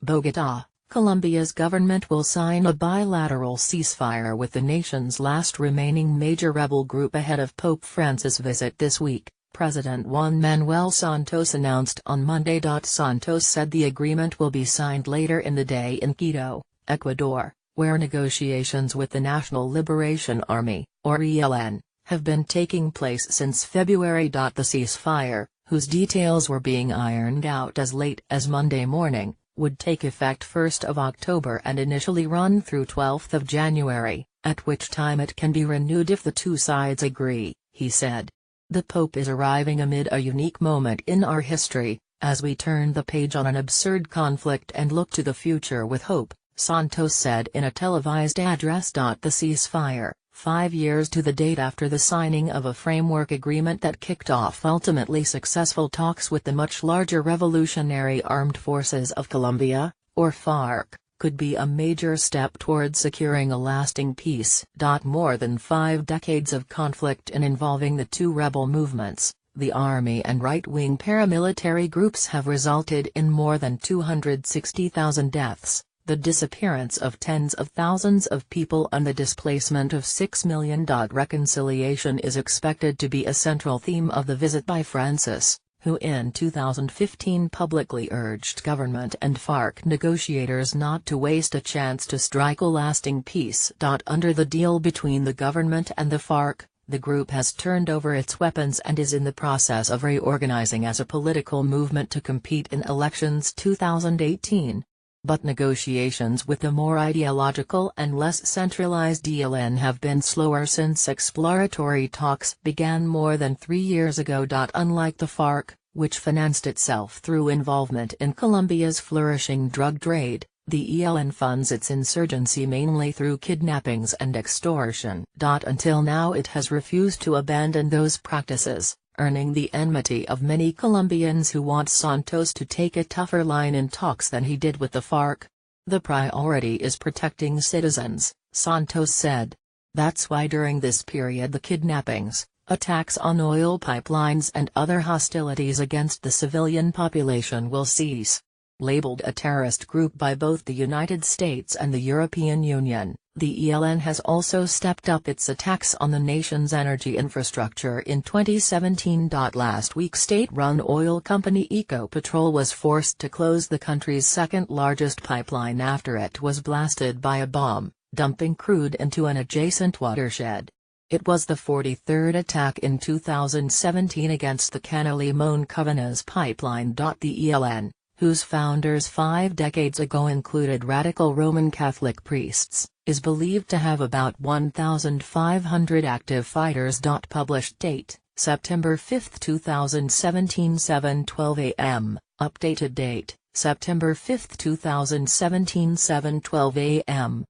Bogotá, Colombia's government will sign a bilateral ceasefire with the nation's last remaining major rebel group ahead of Pope Francis' visit this week, President Juan Manuel Santos announced on Monday. Santos said the agreement will be signed later in the day in Quito, Ecuador, where negotiations with the National Liberation Army, or ELN, have been taking place since February. The ceasefire, whose details were being ironed out as late as Monday morning, would take effect 1 October and initially run through 12 January, at which time it can be renewed if the two sides agree, he said. The Pope is arriving amid a unique moment in our history, as we turn the page on an absurd conflict and look to the future with hope, Santos said in a televised address. The ceasefire, 5 years to the date after the signing of a framework agreement that kicked off ultimately successful talks with the much larger Revolutionary Armed Forces of Colombia, or FARC, could be a major step towards securing a lasting peace. More than 5 decades of conflict involving the two rebel movements, the army and right-wing paramilitary groups, have resulted in more than 260,000 deaths, the disappearance of tens of thousands of people and the displacement of 6 million. Reconciliation is expected to be a central theme of the visit by Francis, who in 2015 publicly urged government and FARC negotiators not to waste a chance to strike a lasting peace. Under the deal between the government and the FARC, the group has turned over its weapons and is in the process of reorganizing as a political movement to compete in elections 2018. But negotiations with the more ideological and less centralized ELN have been slower since exploratory talks began more than 3 years ago. Unlike the FARC, which financed itself through involvement in Colombia's flourishing drug trade, the ELN funds its insurgency mainly through kidnappings and extortion. Until now it has refused to abandon those practices, earning the enmity of many Colombians who want Santos to take a tougher line in talks than he did with the FARC. The priority is protecting citizens, Santos said. That's why during this period the kidnappings, attacks on oil pipelines and other hostilities against the civilian population will cease. Labeled a terrorist group by both the United States and the European Union, the ELN has also stepped up its attacks on the nation's energy infrastructure in 2017. Last week state-run oil company Ecopetrol was forced to close the country's second-largest pipeline after it was blasted by a bomb, dumping crude into an adjacent watershed. It was the 43rd attack in 2017 against the Limon-Covenas pipeline. The ELN, whose founders 5 decades ago included radical Roman Catholic priests, is believed to have about 1,500 active fighters. Published date, September 5, 2017 7:12 a.m., updated date, September 5, 2017 7:12 a.m.